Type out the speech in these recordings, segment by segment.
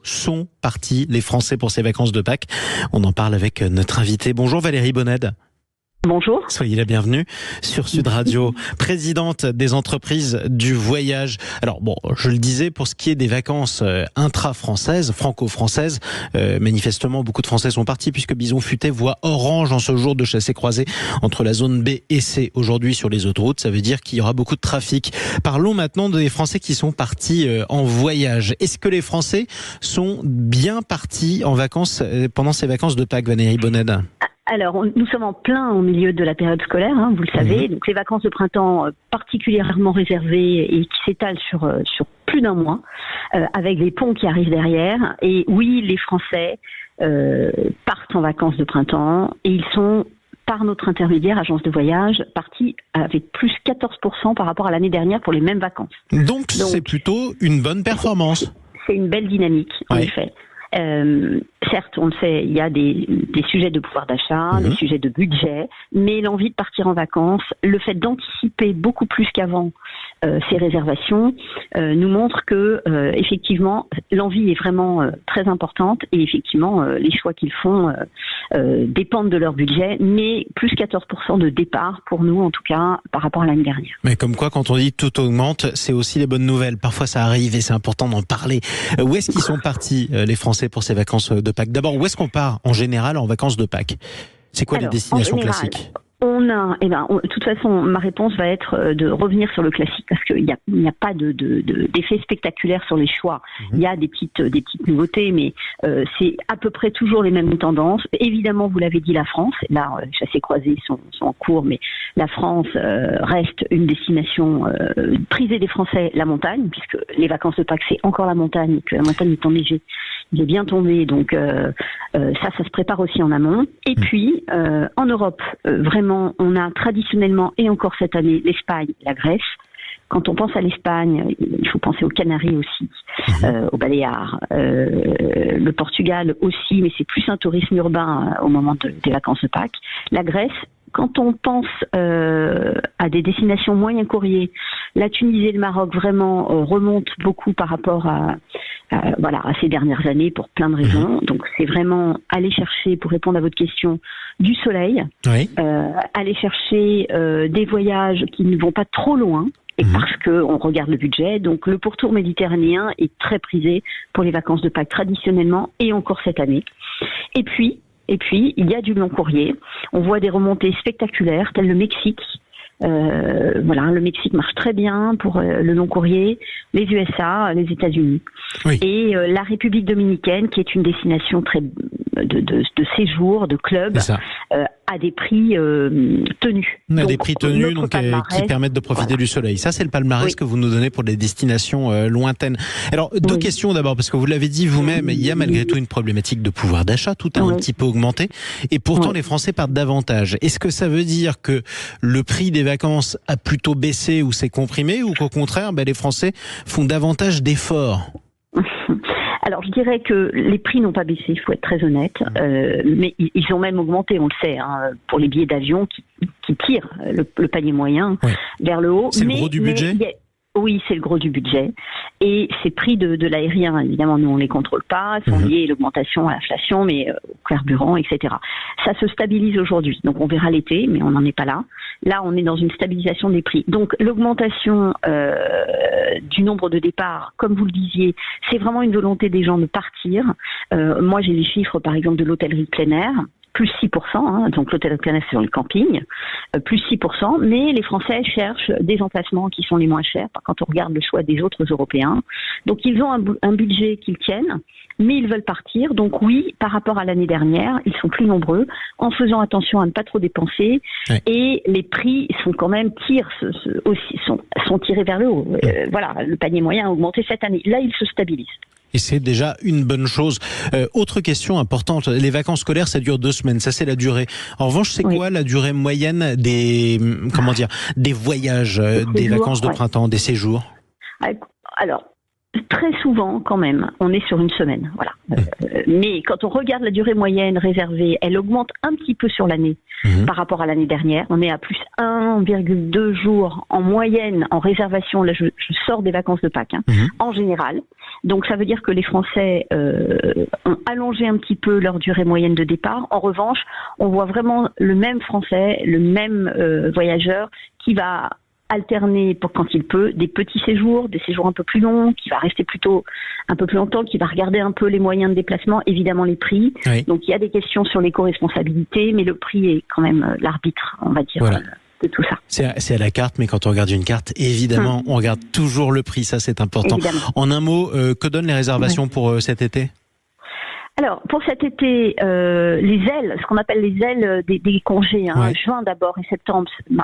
sont partis les Français pour ces vacances de Pâques? On en parle avec notre invité. Bonjour Valérie Bonnède. Bonjour. Soyez la bienvenue sur Sud Radio, présidente des entreprises du voyage. Alors bon, je le disais, pour ce qui est des vacances intra-françaises, franco-françaises, manifestement beaucoup de Français sont partis puisque Bison Futé voit orange en ce jour de chassé-croisé entre la zone B et C aujourd'hui sur les autoroutes. Ça veut dire qu'il y aura beaucoup de trafic. Parlons maintenant des Français qui sont partis en voyage. Est-ce que les Français sont bien partis en vacances pendant ces vacances de Pâques, Valérie Bonnède? Alors, nous sommes en plein au milieu de la période scolaire, vous le savez. Donc, les vacances de printemps particulièrement réservées et qui s'étalent sur plus d'un mois, avec les ponts qui arrivent derrière. Et oui, les Français partent en vacances de printemps et ils sont, par notre intermédiaire, agence de voyage, partis avec plus 14% par rapport à l'année dernière pour les mêmes vacances. Donc c'est plutôt une bonne performance. C'est une belle dynamique, en effet. Certes, on le sait, il y a des sujets de pouvoir d'achat, des sujets de budget, mais l'envie de partir en vacances, le fait d'anticiper beaucoup plus qu'avant ces réservations nous montre que effectivement l'envie est vraiment très importante et effectivement les choix qu'ils font dépendent de leur budget, mais plus 14% de départ pour nous en tout cas par rapport à l'année dernière. Mais comme quoi, quand on dit tout augmente, c'est aussi les bonnes nouvelles. Parfois ça arrive et c'est important d'en parler. Où est-ce qu'ils sont partis les Français pour ces vacances de Pâques? D'abord, où est-ce qu'on part en général en vacances de Pâques? C'est quoi les destinations classiques? De toute façon, ma réponse va être de revenir sur le classique parce qu'il n'y a pas d'effet spectaculaire sur les choix. Il y a des petites nouveautés, mais c'est à peu près toujours les mêmes tendances. Évidemment, vous l'avez dit, la France. Là, chassés-croisés sont en cours, mais la France reste une destination prisée des Français, la montagne, puisque les vacances de Pâques, c'est encore la montagne, que la montagne est enneigée. Il est bien tombé, donc ça se prépare aussi en amont. Et puis, en Europe, vraiment, on a traditionnellement, et encore cette année, l'Espagne, la Grèce. Quand on pense à l'Espagne, il faut penser aux Canaries aussi, aux Baléares, le Portugal aussi, mais c'est plus un tourisme urbain au moment des vacances de Pâques. La Grèce, quand on pense à des destinations moyen courrier, la Tunisie et le Maroc vraiment remontent beaucoup par rapport à ces dernières années pour plein de raisons. Donc c'est vraiment aller chercher, pour répondre à votre question, du soleil, aller chercher des voyages qui ne vont pas trop loin. Et parce qu'on regarde le budget, donc le pourtour méditerranéen est très prisé pour les vacances de Pâques traditionnellement et encore cette année. Et puis, il y a du long courrier. On voit des remontées spectaculaires, telles le Mexique. Le Mexique marche très bien pour le long courrier, les USA, les États-Unis. Et la République dominicaine, qui est une destination très de séjour, de club, à des prix tenus. Des prix tenus qui permettent de profiter du soleil. Ça, c'est le palmarès que vous nous donnez pour les destinations lointaines. Alors, deux questions d'abord, parce que vous l'avez dit vous-même, il y a malgré tout une problématique de pouvoir d'achat, tout a un petit peu augmenté, et pourtant les Français partent davantage. Est-ce que ça veut dire que le prix des vacances a plutôt baissé ou s'est comprimé, ou qu'au contraire, les Français font davantage d'efforts? Alors, je dirais que les prix n'ont pas baissé, il faut être très honnête, mais ils ont même augmenté, on le sait, pour les billets d'avion qui tirent le panier moyen vers le haut. C'est le gros du budget ? Oui, c'est le gros du budget. Et ces prix de l'aérien, évidemment, nous, on ne les contrôle pas, sont liés à l'augmentation, à l'inflation, mais au carburant, etc. Ça se stabilise aujourd'hui. Donc, on verra l'été, mais on n'en est pas là. Là, on est dans une stabilisation des prix. Donc, l'augmentation du nombre de départs, comme vous le disiez, c'est vraiment une volonté des gens de partir. Moi, j'ai les chiffres, par exemple, de l'hôtellerie de plein air. Plus 6%, donc l'hôtel plein air sur le camping, plus 6%, mais les Français cherchent des emplacements qui sont les moins chers quand on regarde le choix des autres Européens. Donc ils ont un budget qu'ils tiennent, mais ils veulent partir. Donc oui, par rapport à l'année dernière, ils sont plus nombreux, en faisant attention à ne pas trop dépenser, et les prix sont quand même sont tirés vers le haut. Le panier moyen a augmenté cette année. Là, il se stabilise. Et c'est déjà une bonne chose. Autre question importante, les vacances scolaires, ça dure 2 semaines, ça c'est la durée. En revanche, c'est quoi la durée moyenne des voyages, des vacances de printemps, des séjours? Alors, très souvent, quand même, on est sur une semaine. Mais quand on regarde la durée moyenne réservée, elle augmente un petit peu sur l'année par rapport à l'année dernière. On est à plus 1,2 jours en moyenne en réservation. Là, je sors des vacances de Pâques, en général. Donc ça veut dire que les Français ont allongé un petit peu leur durée moyenne de départ. En revanche, on voit vraiment le même Français, le même voyageur qui va alterner, pour quand il peut, des petits séjours, des séjours un peu plus longs, qui va rester plutôt un peu plus longtemps, qui va regarder un peu les moyens de déplacement, évidemment les prix. Oui. Donc il y a des questions sur l'éco-responsabilité, mais le prix est quand même l'arbitre, on va dire. Voilà. De tout ça. C'est à la carte, mais quand on regarde une carte, évidemment, on regarde toujours le prix, ça c'est important. Évidemment. En un mot, que donnent les réservations pour cet été ? Alors, pour cet été, les ailes, ce qu'on appelle les ailes des congés, hein, Ouais. juin d'abord et septembre, il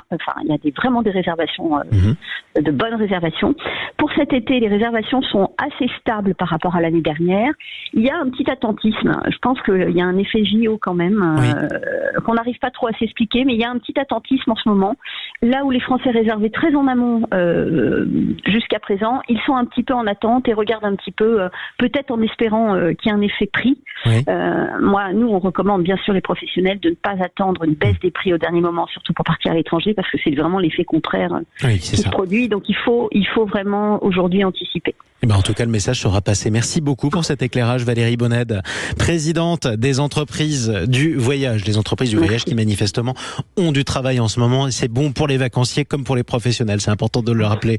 y a vraiment des réservations, de bonnes réservations. Pour cet été, les réservations sont assez stables par rapport à l'année dernière. Il y a un petit attentisme. Je pense qu'il y a un effet JO quand même, qu'on n'arrive pas trop à s'expliquer, mais il y a un petit attentisme en ce moment. Là où les Français réservaient très en amont jusqu'à présent, ils sont un petit peu en attente et regardent un petit peu, peut-être en espérant qu'il y ait un effet prix. Oui. Nous, on recommande bien sûr les professionnels de ne pas attendre une baisse des prix au dernier moment, surtout pour partir à l'étranger, parce que c'est vraiment l'effet contraire Oui, qui se produit. Donc il faut vraiment aujourd'hui anticiper. Eh ben, en tout cas, le message sera passé. Merci beaucoup pour cet éclairage, Valérie Bonnède, présidente des entreprises du voyage. Les entreprises du voyage qui manifestement ont du travail en ce moment. Et c'est bon pour les vacanciers comme pour les professionnels. C'est important de le rappeler.